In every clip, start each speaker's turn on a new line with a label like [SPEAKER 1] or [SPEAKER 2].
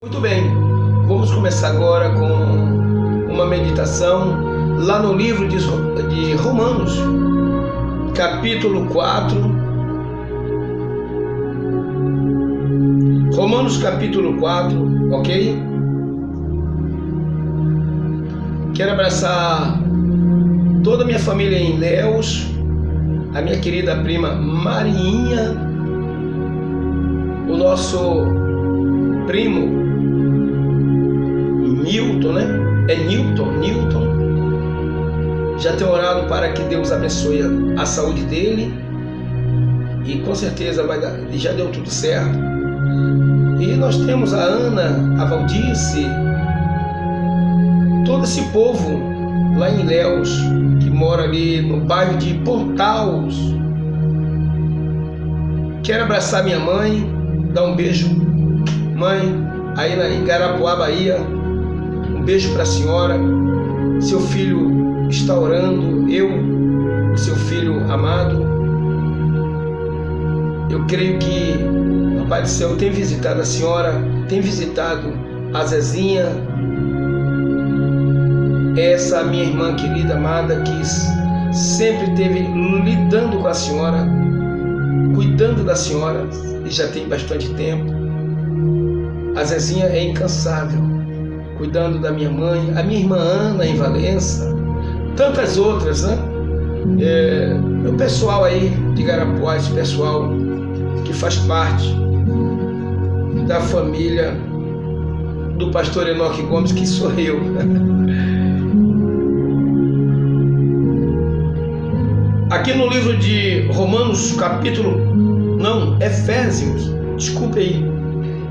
[SPEAKER 1] Muito bem, vamos começar agora com uma meditação lá no livro de Romanos, capítulo 4. Romanos capítulo 4, ok? Quero abraçar toda a minha família em Ilhéus, a minha querida prima Marinha, o nosso primo Newton, né? É Newton. Já tenho orado para que Deus abençoe a saúde dele e com certeza já deu tudo certo. E nós temos a Ana, a Valdice, todo esse povo lá em Ilhéus, que mora ali no bairro de Pontaus. Quero abraçar minha mãe, dar um beijo, mãe, aí em Garapuá, Bahia. Um beijo para a senhora. Seu filho está orando, seu filho amado. Eu creio que o Pai do Céu tem visitado a senhora, tem visitado a Zezinha, essa minha irmã querida, amada, que sempre esteve lidando com a senhora, cuidando da senhora, e já tem bastante tempo. A Zezinha é incansável, cuidando da minha mãe, a minha irmã Ana em Valença, tantas outras, né? O pessoal aí de Garapuá, esse pessoal que faz parte da família do pastor Enoque Gomes, que sou eu. Aqui no livro de Romanos, Efésios, desculpe aí,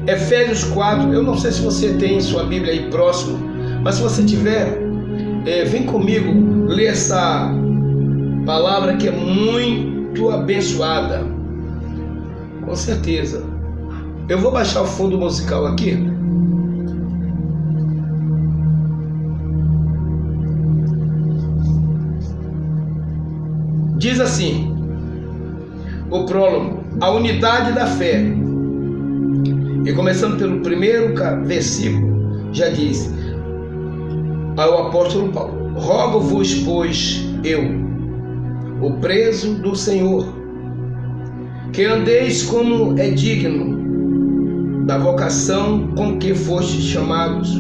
[SPEAKER 1] Efésios 4, eu não sei se você tem sua Bíblia aí próximo, mas se você tiver, vem comigo ler essa palavra que é muito abençoada, com certeza. Eu vou baixar o fundo musical aqui. Diz assim, o prólogo, a unidade da fé. E começando pelo primeiro versículo, já diz ao apóstolo Paulo: rogo-vos, pois, eu, o preso do Senhor, que andeis como é digno da vocação com que fostes chamados,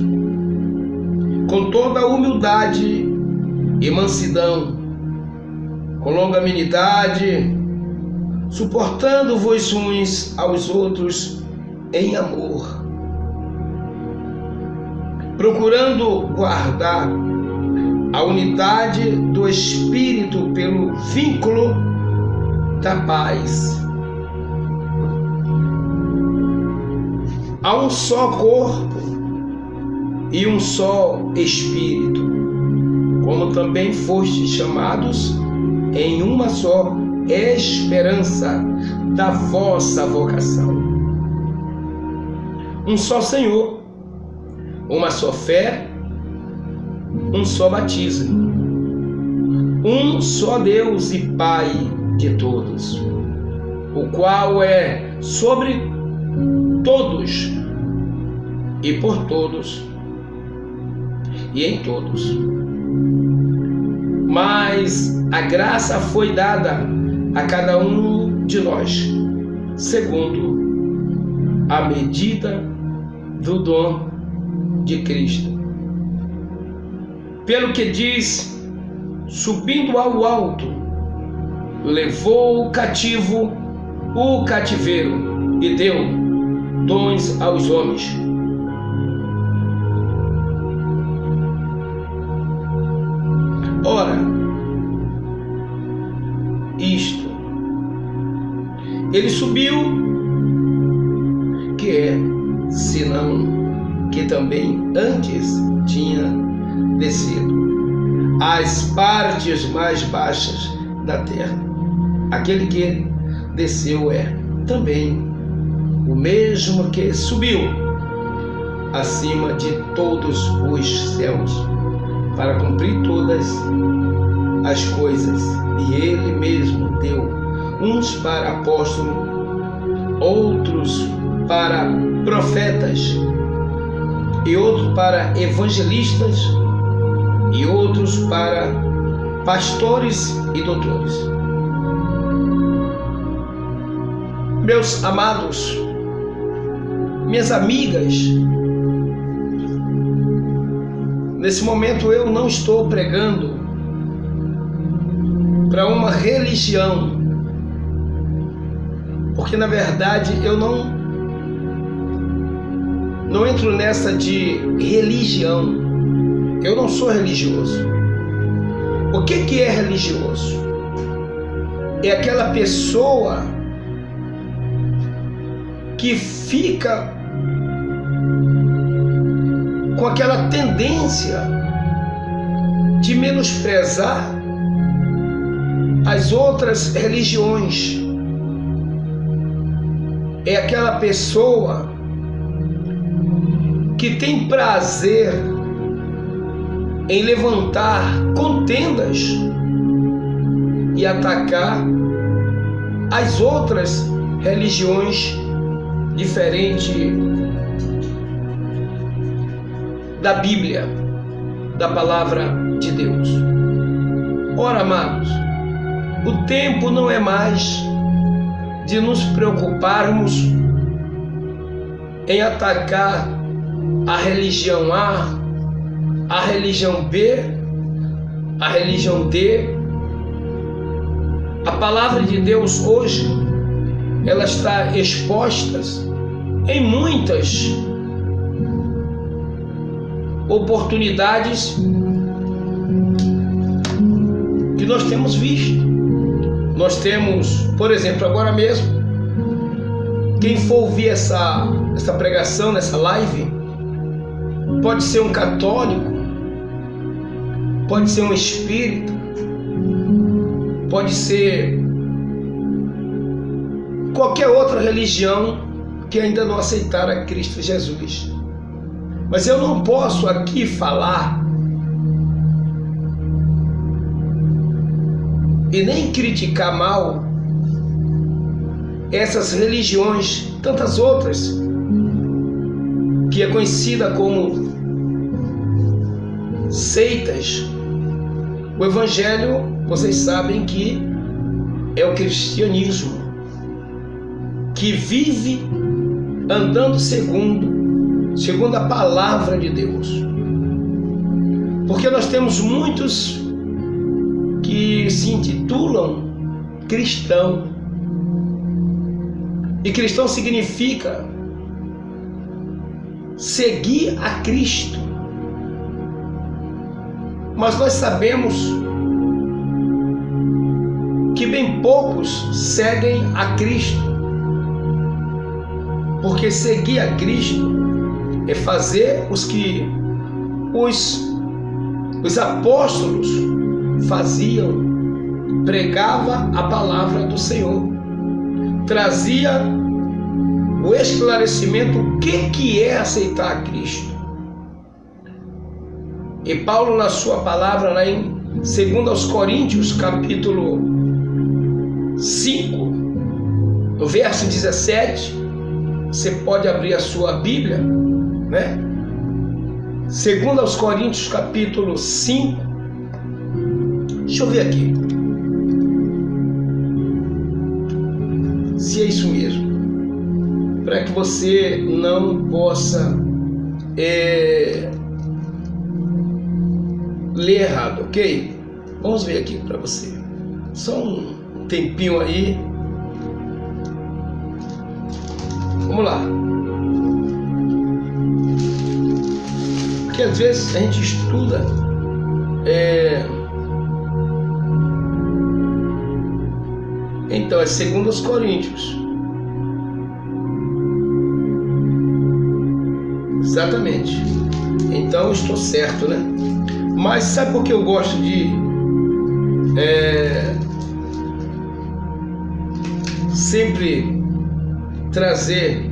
[SPEAKER 1] com toda a humildade e mansidão, com longanimidade, suportando-vos uns aos outros em amor, procurando guardar a unidade do Espírito pelo vínculo da paz. Há um só corpo e um só Espírito, como também fostes chamados em uma só esperança da vossa vocação. Um só Senhor, uma só fé, um só batismo, um só Deus e Pai de todos, o qual é sobre todos e por todos e em todos. Mas a graça foi dada a cada um de nós, segundo a medida do dom de Cristo. Pelo que diz, subindo ao alto, levou cativo o cativeiro e deu dons aos homens. Ora, isto, ele subiu, que é, senão que também antes tinha descido às partes mais baixas da terra. Aquele que desceu é também o mesmo que subiu acima de todos os céus, para cumprir todas as coisas. E ele mesmo deu uns para apóstolos, outros para profetas, e outros para evangelistas, e outros para pastores e doutores. Meus amados, minhas amigas, nesse momento eu não estou pregando para uma religião, porque na verdade eu não entro nessa de religião. Eu não sou religioso. O que é religioso? É aquela pessoa que fica com aquela tendência de menosprezar as outras religiões. É aquela pessoa que tem prazer em levantar contendas e atacar as outras religiões diferentes da Bíblia, da palavra de Deus. Ora, amados, o tempo não é mais de nos preocuparmos em atacar a religião A religião B, a religião D. A palavra de Deus hoje, ela está exposta em muitas oportunidades que nós temos visto. Nós temos, por exemplo, agora mesmo, quem for ouvir essa pregação, nessa live, pode ser um católico, pode ser um espírita, pode ser qualquer outra religião que ainda não aceitara Cristo Jesus. Mas eu não posso aqui falar e nem criticar mal essas religiões, tantas outras, que é conhecida como seitas. O Evangelho, vocês sabem que é o cristianismo, que vive andando segundo a palavra de Deus. Porque nós temos muitos que se intitulam cristão. E cristão significa seguir a Cristo. Mas nós sabemos que bem poucos seguem a Cristo. Porque seguir a Cristo é fazer os que os apóstolos faziam. Pregava a palavra do Senhor, trazia o esclarecimento o que é aceitar a Cristo. E Paulo, na sua palavra, lá em 2 Coríntios, capítulo 5, no verso 17, você pode abrir a sua Bíblia, né? 2 Coríntios, capítulo 5, deixa eu ver aqui, se é isso mesmo, para que você não possa ler errado, ok? Vamos ver aqui para você. Só um tempinho aí. Vamos lá. Porque às vezes a gente estuda então é 2 Coríntios. Exatamente. Então eu estou certo, né? Mas sabe por que eu gosto de sempre trazer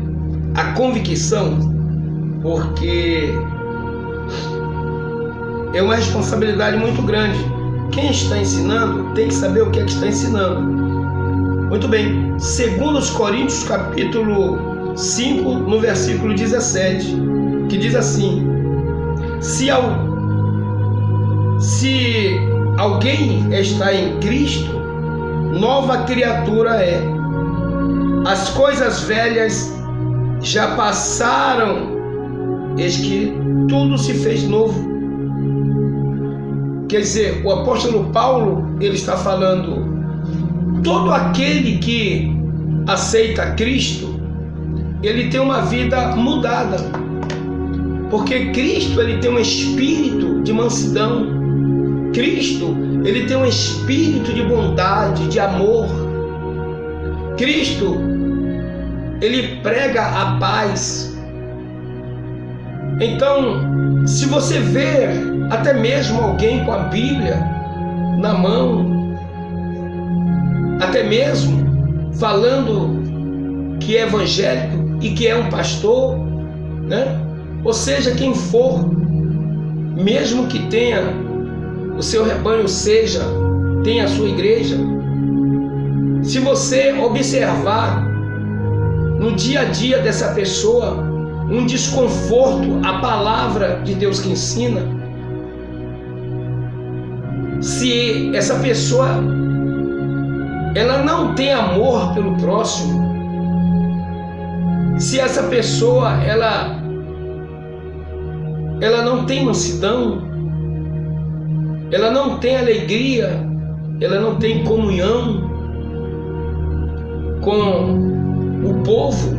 [SPEAKER 1] a convicção? Porque é uma responsabilidade muito grande. Quem está ensinando tem que saber o que é que está ensinando. Muito bem. 2 Coríntios capítulo 5, no versículo 17. que diz assim: se alguém está em Cristo, nova criatura é. As coisas velhas já passaram, eis que tudo se fez novo. Quer dizer, o apóstolo Paulo, ele está falando, todo aquele que aceita Cristo, ele tem uma vida mudada, porque Cristo, ele tem um espírito de mansidão. Cristo, ele tem um espírito de bondade, de amor. Cristo, ele prega a paz. Então, se você ver até mesmo alguém com a Bíblia na mão, até mesmo falando que é evangélico e que é um pastor, né? Ou seja, quem for, mesmo que tenha o seu rebanho, tenha a sua igreja, se você observar no dia a dia dessa pessoa um desconforto à palavra de Deus que ensina, se essa pessoa ela não tem amor pelo próximo, se essa pessoa ela não tem mansidão, ela não tem alegria, ela não tem comunhão com o povo,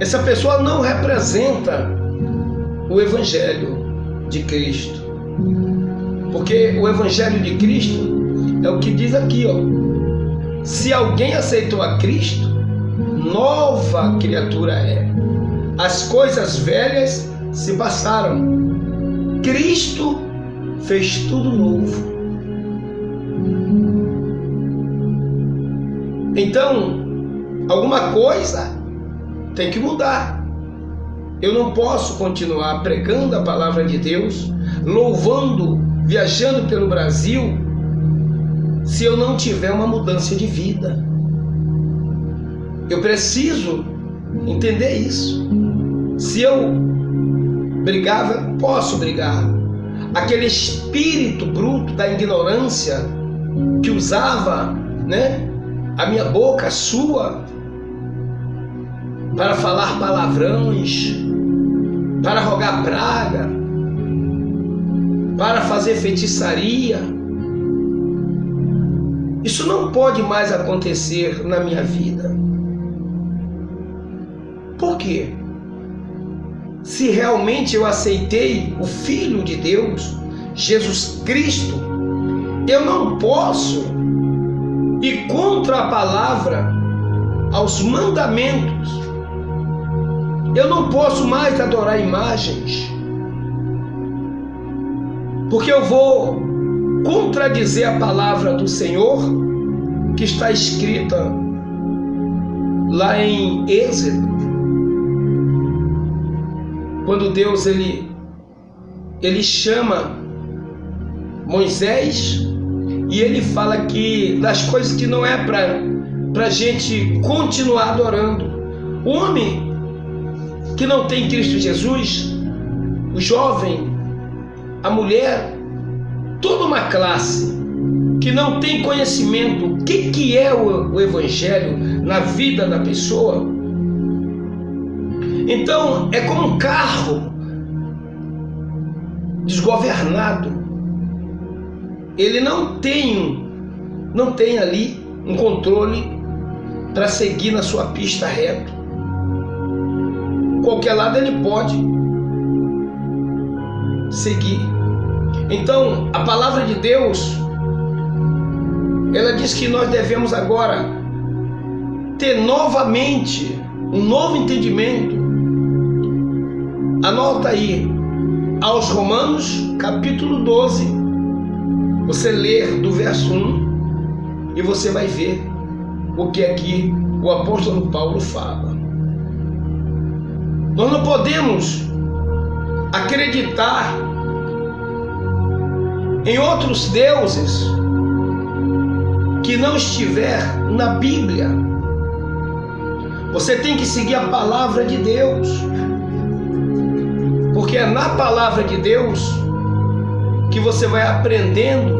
[SPEAKER 1] essa pessoa não representa o Evangelho de Cristo. Porque o Evangelho de Cristo é o que diz aqui, ó: se alguém aceitou a Cristo, nova criatura é. As coisas velhas se passaram, Cristo fez tudo novo. Então, alguma coisa tem que mudar. Eu não posso continuar pregando a palavra de Deus, louvando, viajando pelo Brasil, se eu não tiver uma mudança de vida. Eu preciso entender isso. Se eu brigava, eu posso brigar. Aquele espírito bruto da ignorância que usava, né, a minha boca, a sua, para falar palavrões, para rogar praga, para fazer feitiçaria, isso não pode mais acontecer na minha vida. Por quê? Se realmente eu aceitei o Filho de Deus, Jesus Cristo, eu não posso ir contra a palavra, aos mandamentos. Eu não posso mais adorar imagens, porque eu vou contradizer a palavra do Senhor, que está escrita lá em Êxodo, quando Deus ele chama Moisés e ele fala que das coisas que não é para a gente continuar adorando. O homem que não tem Cristo Jesus, o jovem, a mulher, toda uma classe que não tem conhecimento do que é o Evangelho na vida da pessoa, então é como um carro desgovernado. Ele não tem ali um controle para seguir na sua pista reto. Qualquer lado ele pode seguir. Então, a palavra de Deus, ela diz que nós devemos agora ter novamente um novo entendimento. Anota aí, aos Romanos, capítulo 12, você ler do verso 1 e você vai ver o que aqui o apóstolo Paulo fala. Nós não podemos acreditar em outros deuses que não estiver na Bíblia. Você tem que seguir a palavra de Deus. na palavra de Deus que você vai aprendendo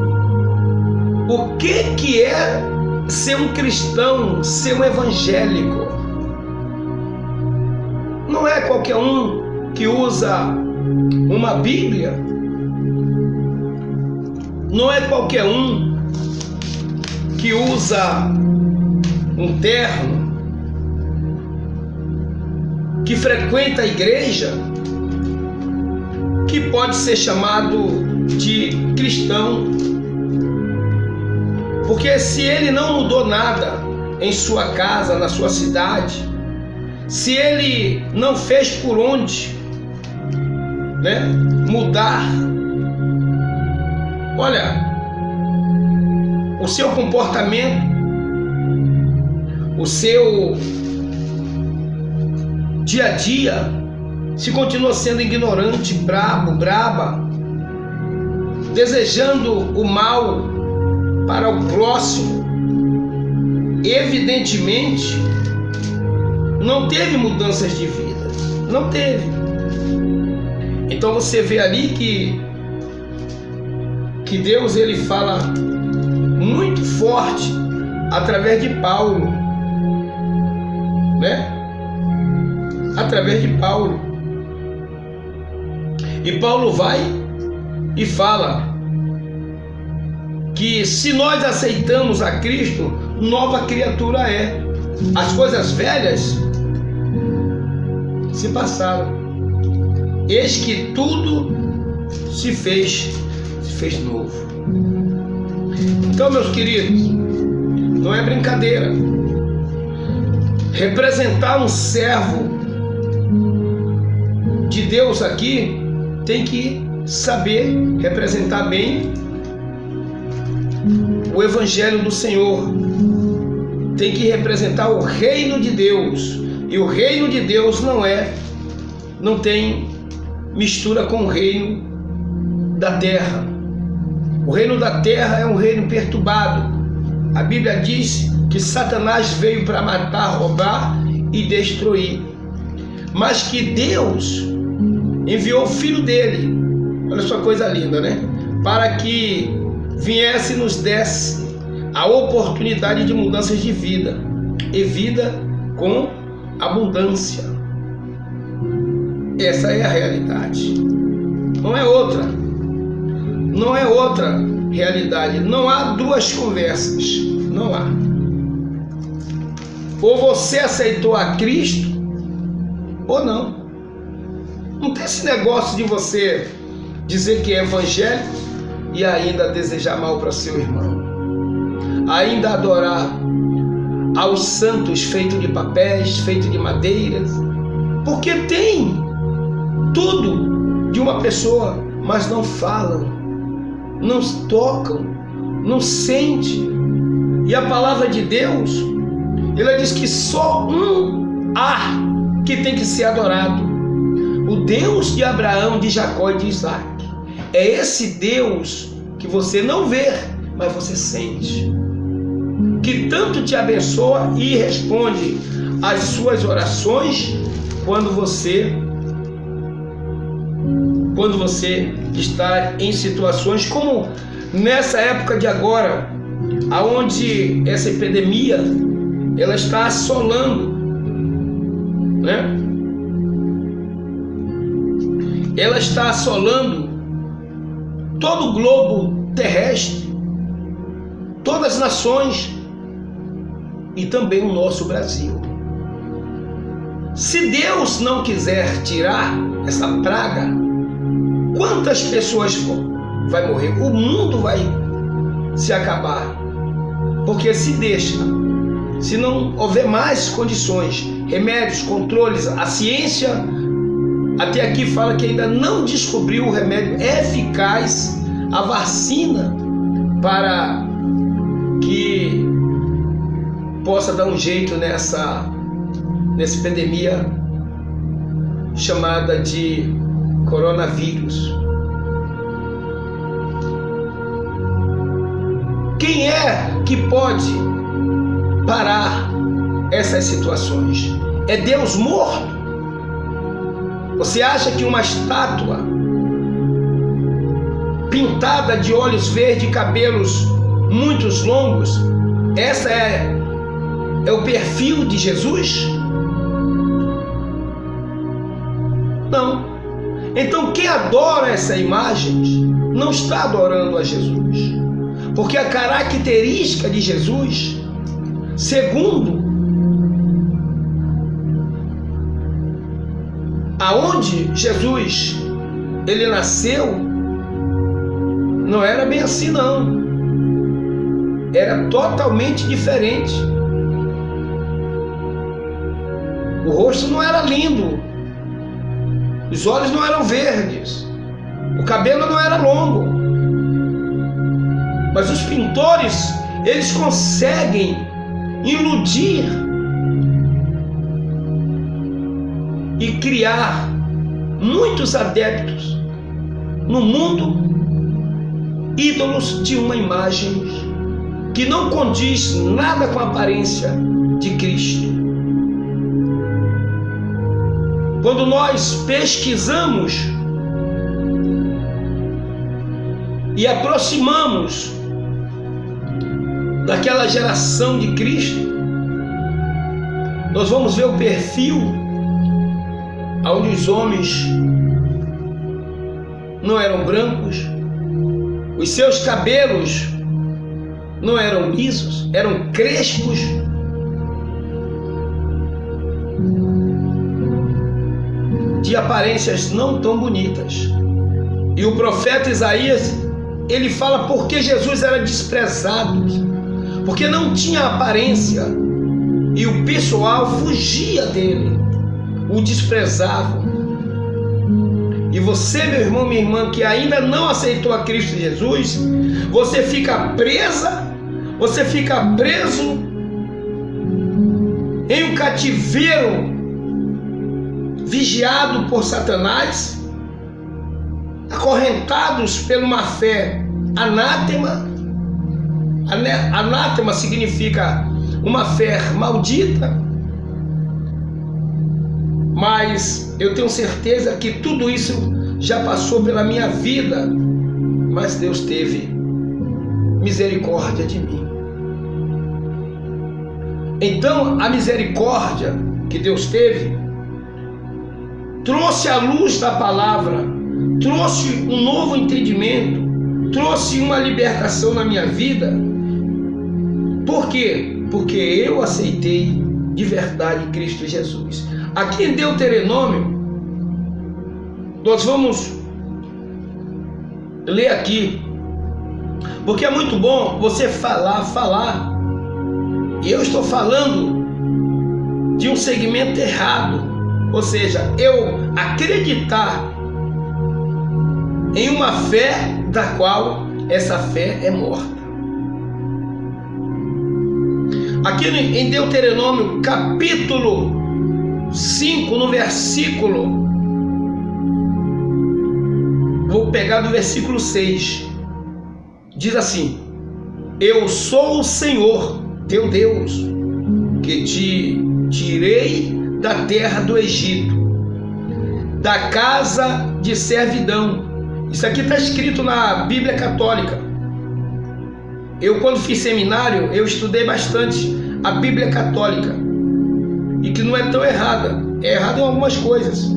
[SPEAKER 1] o que é ser um cristão, ser um evangélico. Não é qualquer um que usa uma Bíblia, não é qualquer um que usa um terno, que frequenta a igreja, que pode ser chamado de cristão. Porque se ele não mudou nada em sua casa, na sua cidade, se ele não fez por onde, mudar, olha, o seu comportamento, o seu dia a dia, se continua sendo ignorante, braba, desejando o mal para o próximo, evidentemente não teve mudanças de vida, não teve. Então você vê ali que Deus ele fala muito forte através de Paulo, através de Paulo. E Paulo vai e fala que se nós aceitamos a Cristo, nova criatura é. As coisas velhas se passaram. Eis que tudo se fez novo. Então, meus queridos, não é brincadeira. Representar um servo de Deus aqui tem que saber representar bem o Evangelho do Senhor. Tem que representar o reino de Deus. E o reino de Deus não tem mistura com o reino da terra. O reino da terra é um reino perturbado. A Bíblia diz que Satanás veio para matar, roubar e destruir. Mas que Deus enviou o Filho dele, olha só coisa linda, para que viesse e nos desse a oportunidade de mudanças de vida, e vida com abundância. Essa é a realidade, não é outra realidade. Não há duas conversas, não há. Ou você aceitou a Cristo ou não. Não tem esse negócio de você dizer que é evangélico e ainda desejar mal para seu irmão, ainda adorar aos santos feitos de papéis, feitos de madeiras, porque tem tudo de uma pessoa, mas não falam, não tocam, não sentem. E a palavra de Deus, ela diz que só um há que tem que ser adorado: o Deus de Abraão, de Jacó e de Isaac. É esse Deus que você não vê, mas você sente, que tanto te abençoa e responde às suas orações quando você está em situações como nessa época de agora, aonde essa epidemia ela está assolando, ela está assolando todo o globo terrestre, todas as nações e também o nosso Brasil. Se Deus não quiser tirar essa praga, quantas pessoas vai morrer? O mundo vai se acabar, porque se não houver mais condições, remédios, controles, a ciência até aqui fala que ainda não descobriu o remédio eficaz, a vacina, para que possa dar um jeito nessa epidemia chamada de coronavírus. Quem é que pode parar essas situações? É Deus morto? Você acha que uma estátua pintada de olhos verdes e cabelos muito longos, essa é o perfil de Jesus? Não. Então quem adora essa imagem não está adorando a Jesus, porque a característica de Jesus, segundo aonde Jesus ele nasceu, não era bem assim não. Era totalmente diferente. O rosto não era lindo, os olhos não eram verdes, o cabelo não era longo. Mas os pintores, eles conseguem iludir e criar muitos adeptos no mundo, ídolos de uma imagem que não condiz nada com a aparência de Cristo. Quando nós pesquisamos e aproximamos daquela geração de Cristo, nós vamos ver o perfil onde os homens não eram brancos, os seus cabelos não eram lisos, eram crespos, de aparências não tão bonitas. E o profeta Isaías, ele fala porque Jesus era desprezado, porque não tinha aparência, e o pessoal fugia dele, o desprezavam. E você, meu irmão, minha irmã, que ainda não aceitou a Cristo Jesus, você fica presa, você fica preso em um cativeiro vigiado por Satanás, acorrentados por uma fé anátema. Anátema significa uma fé maldita. Mas eu tenho certeza que tudo isso já passou pela minha vida, mas Deus teve misericórdia de mim. Então a misericórdia que Deus teve trouxe a luz da palavra, trouxe um novo entendimento, trouxe uma libertação na minha vida. Por quê? Porque eu aceitei de verdade Cristo Jesus. Aqui em Deuteronômio, nós vamos ler aqui, porque é muito bom você falar, e eu estou falando de um segmento errado. Ou seja, eu acreditar em uma fé da qual essa fé é morta. Aqui em Deuteronômio capítulo 5, no versículo, vou pegar do versículo 6, diz assim: eu sou o Senhor teu Deus, que te tirei da terra do Egito, da casa de servidão. Isso aqui está escrito na Bíblia Católica. Eu, quando fiz seminário, eu estudei bastante a Bíblia Católica, e que não é tão errada, é errada em algumas coisas,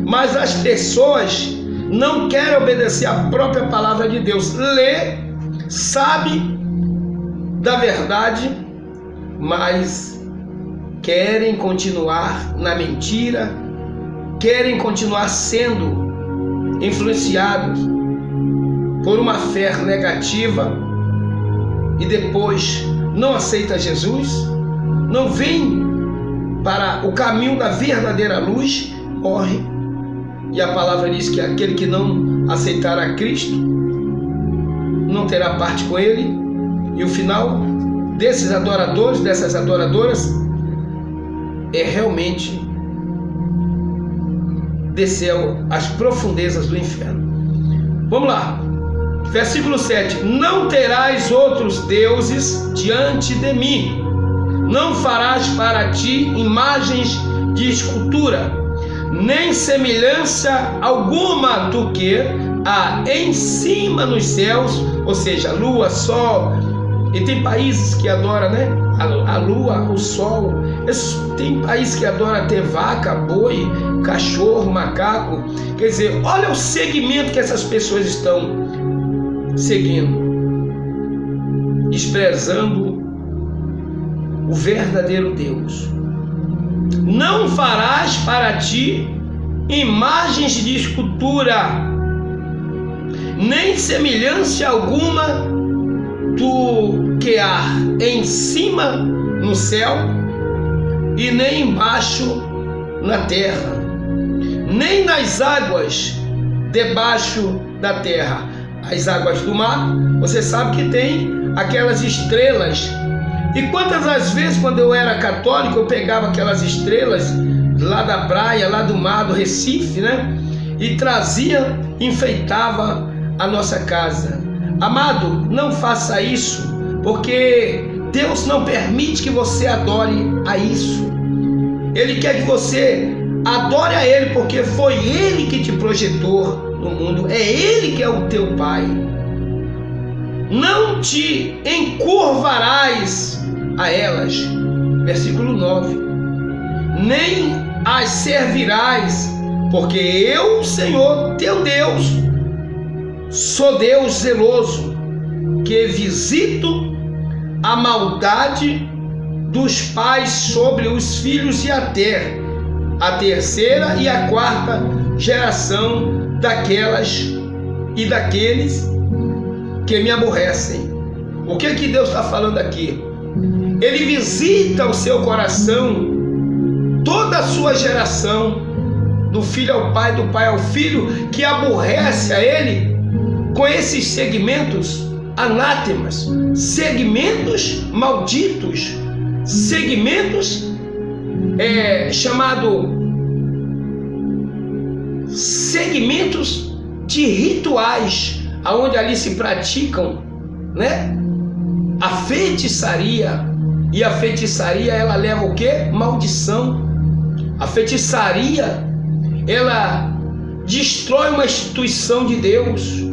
[SPEAKER 1] mas as pessoas não querem obedecer a própria palavra de Deus. Lê, sabe da verdade, mas querem continuar na mentira, querem continuar sendo influenciados por uma fé negativa, e depois não aceita Jesus, não vem para o caminho da verdadeira luz, morre. E a palavra diz que aquele que não aceitar a Cristo não terá parte com ele. E o final desses adoradores, dessas adoradoras, é realmente descer às profundezas do inferno. Vamos lá, versículo 7: não terás outros deuses diante de mim, não farás para ti imagens de escultura, nem semelhança alguma do que há em cima nos céus, ou seja, lua, sol. E tem países que adoram, né? A lua, o sol. Tem países que adoram até vaca, boi, cachorro, macaco. Quer dizer, olha o segmento que essas pessoas estão seguindo, desprezando o verdadeiro Deus. Não farás para ti imagens de escultura, nem semelhança alguma do que há em cima no céu e nem embaixo na terra, nem nas águas debaixo da terra. As águas do mar, você sabe que tem aquelas estrelas. E quantas as vezes, quando eu era católico, eu pegava aquelas estrelas lá da praia, lá do mar, do Recife, né? E trazia, enfeitava a nossa casa. Amado, não faça isso, porque Deus não permite que você adore a isso. Ele quer que você adore a Ele, porque foi Ele que te projetou no mundo. É Ele que é o teu Pai. Não te encurvarás a elas, versículo 9, nem as servirás, porque eu, Senhor, teu Deus, sou Deus zeloso, que visito a maldade dos pais sobre os filhos e até a terceira e a quarta geração daquelas e daqueles que me aborrecem. O que Deus está falando aqui? Ele visita o seu coração, toda a sua geração, do filho ao pai, do pai ao filho, que aborrece a ele com esses segmentos anátemas, segmentos malditos, segmentos segmentos de rituais, aonde ali se praticam, né, a feitiçaria. E a feitiçaria, ela leva o quê? Maldição. A feitiçaria, ela destrói uma instituição de Deus.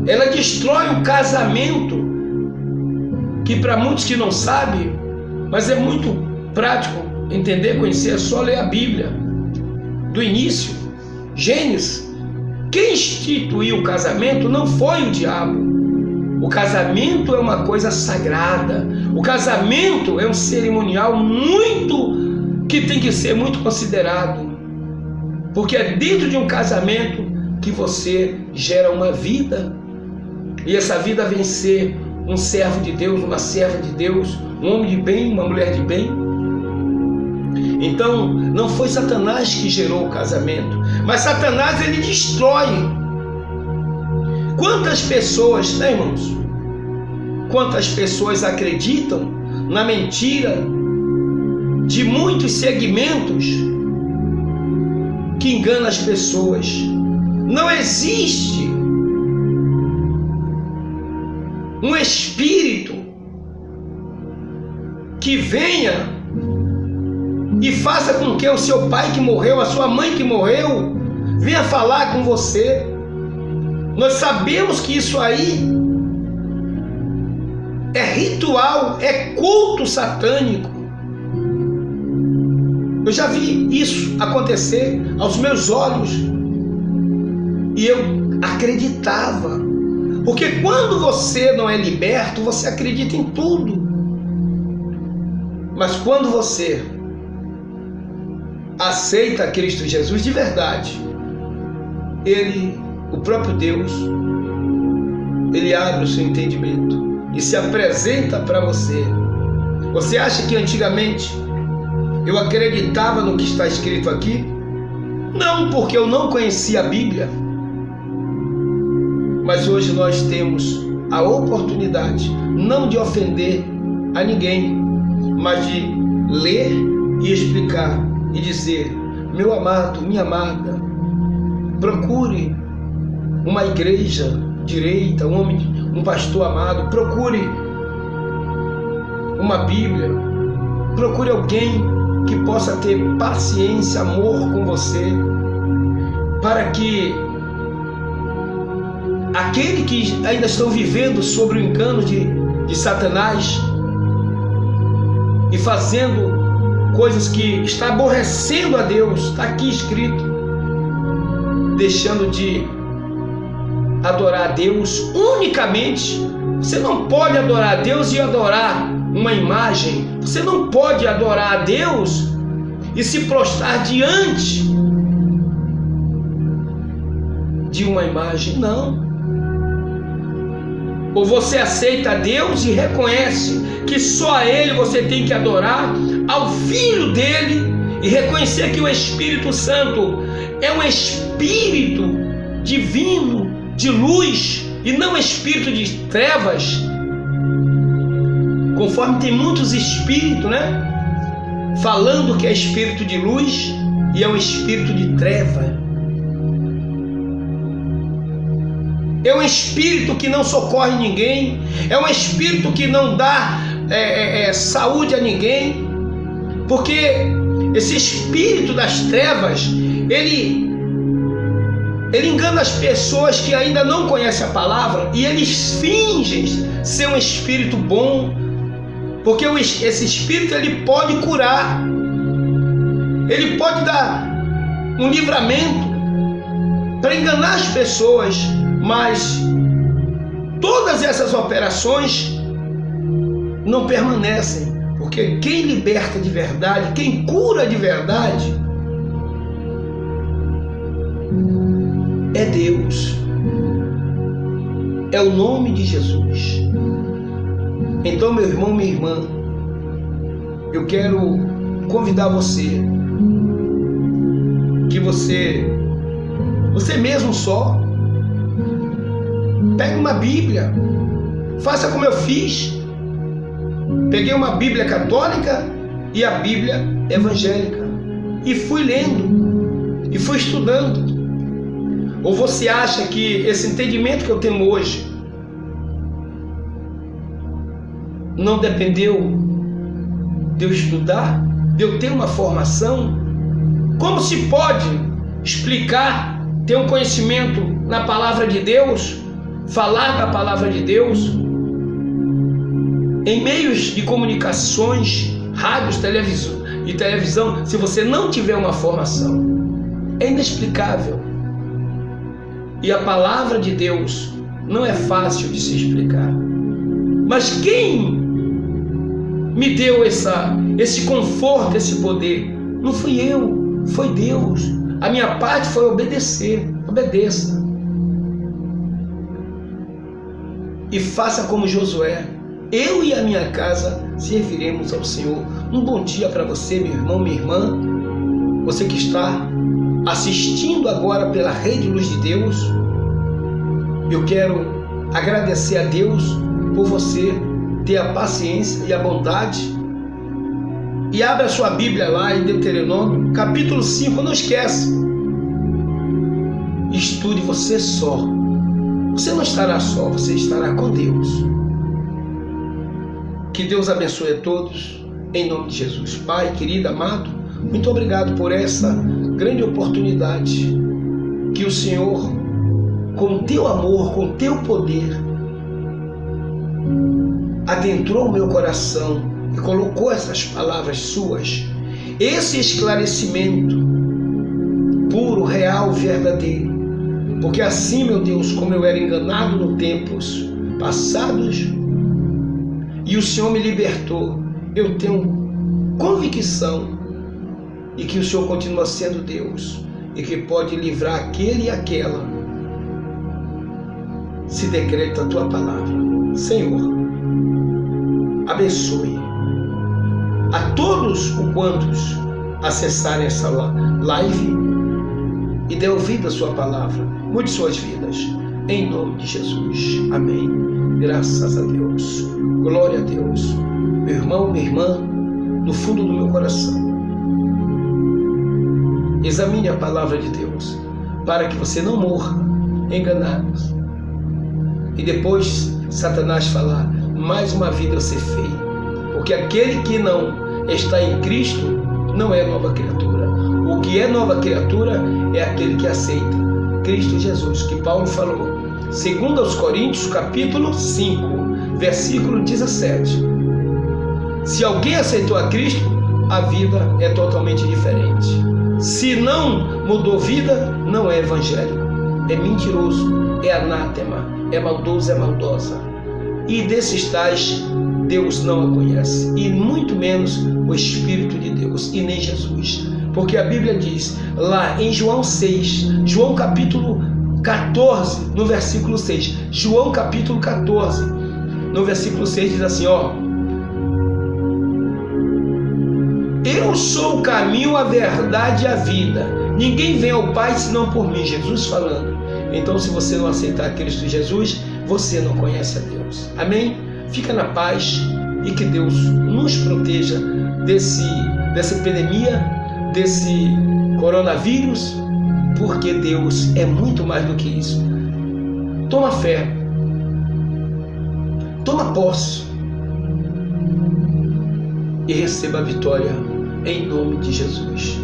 [SPEAKER 1] Ela destrói o casamento, que para muitos que não sabem, mas é muito prático entender, conhecer, é só ler a Bíblia do início, Gênesis. Quem instituiu o casamento não foi o diabo. O casamento é uma coisa sagrada. O casamento é um cerimonial que tem que ser muito considerado, porque é dentro de um casamento que você gera uma vida, e essa vida vem ser um servo de Deus, uma serva de Deus, um homem de bem, uma mulher de bem. Então, não foi Satanás que gerou o casamento, mas Satanás, ele destrói. Quantas pessoas, né, irmãos? Quantas pessoas acreditam na mentira de muitos segmentos que enganam as pessoas? Não existe um espírito que venha e faça com que o seu pai que morreu, a sua mãe que morreu, venha falar com você. Nós sabemos que isso aí é ritual, é culto satânico. Eu já vi isso acontecer aos meus olhos e eu acreditava, porque quando você não é liberto, você acredita em tudo. Mas quando você aceita Cristo Jesus de verdade, Ele, o próprio Deus, Ele abre o seu entendimento e se apresenta para você. Você acha que antigamente eu acreditava no que está escrito aqui? Não, porque eu não conhecia a Bíblia. Mas hoje nós temos a oportunidade, não de ofender a ninguém, mas de ler e explicar e dizer: meu amado, minha amada, procure uma igreja direita, um pastor amado, procure uma Bíblia, procure alguém que possa ter paciência, amor com você, para que aquele que ainda estão vivendo sobre o engano de Satanás e fazendo coisas que está aborrecendo a Deus, está aqui escrito, deixando de adorar a Deus unicamente. Você não pode adorar a Deus e adorar uma imagem. Você não pode adorar a Deus e se prostrar diante de uma imagem. Não. Ou você aceita a Deus e reconhece que só a Ele você tem que adorar, ao Filho dele, e reconhecer que o Espírito Santo é um Espírito divino, de luz, e não espírito de trevas, conforme tem muitos espíritos, né? Falando que é espírito de luz e é um espírito de treva. É um espírito que não socorre ninguém, é um espírito que não dá saúde a ninguém, porque esse espírito das trevas, ele engana as pessoas que ainda não conhecem a palavra, e eles fingem ser um espírito bom, porque esse espírito ele pode curar, ele pode dar um livramento para enganar as pessoas, mas todas essas operações não permanecem, porque quem liberta de verdade, quem cura de verdade, é Deus, é o nome de Jesus. Então, meu irmão, minha irmã, eu quero convidar você, que você mesmo só, pegue uma Bíblia, faça como eu fiz. Peguei uma Bíblia católica e a Bíblia evangélica e fui lendo e fui estudando. Ou você acha que esse entendimento que eu tenho hoje não dependeu de eu estudar, de eu ter uma formação? Como se pode explicar, ter um conhecimento na palavra de Deus, falar da palavra de Deus, em meios de comunicações, rádios, televisão, se você não tiver uma formação? É inexplicável. E a palavra de Deus não é fácil de se explicar. Mas quem me deu esse conforto, esse poder? Não fui eu, foi Deus. A minha parte foi obedecer. Obedeça. E faça como Josué. Eu e a minha casa serviremos ao Senhor. Um bom dia para você, meu irmão, minha irmã. Você que está assistindo agora pela Rede Luz de Deus, eu quero agradecer a Deus por você ter a paciência e a bondade. E abra sua Bíblia lá em Deuteronômio, capítulo 5, não esquece. Estude você só. Você não estará só, você estará com Deus. Que Deus abençoe a todos, em nome de Jesus. Pai, querido, amado, muito obrigado por essa grande oportunidade que o Senhor, com o teu amor, com o teu poder, adentrou o meu coração e colocou essas palavras suas, esse esclarecimento puro, real, verdadeiro. Porque assim, meu Deus, como eu era enganado nos tempos passados e o Senhor me libertou, eu tenho convicção e que o Senhor continua sendo Deus e que pode livrar aquele e aquela, se decreta a tua palavra. Senhor, abençoe a todos os quantos acessarem essa live e dê ouvido a sua palavra. Mude suas vidas, em nome de Jesus. Amém. Graças a Deus. Glória a Deus. Meu irmão, minha irmã, no fundo do meu coração, examine a palavra de Deus, para que você não morra enganado. E depois Satanás falar, mais uma vida você fez. Porque aquele que não está em Cristo não é nova criatura. O que é nova criatura é aquele que aceita Cristo Jesus, que Paulo falou. 2 Coríntios, capítulo 5, versículo 17. Se alguém aceitou a Cristo, a vida é totalmente diferente. Se não mudou vida, não é evangélico. É mentiroso, é anátema, é maldoso, é maldosa. E desses tais, Deus não a conhece, e muito menos o Espírito de Deus, e nem Jesus. Porque a Bíblia diz, lá em João 6, João capítulo 14, no versículo 6, João capítulo 14, no versículo 6 diz assim, ó: eu sou o caminho, a verdade e a vida. Ninguém vem ao Pai senão por mim. Jesus falando. Então, se você não aceitar Cristo Jesus, você não conhece a Deus. Amém? Fica na paz e que Deus nos proteja dessa epidemia, desse coronavírus, porque Deus é muito mais do que isso. Toma fé. Toma posse. E receba a vitória em nome de Jesus.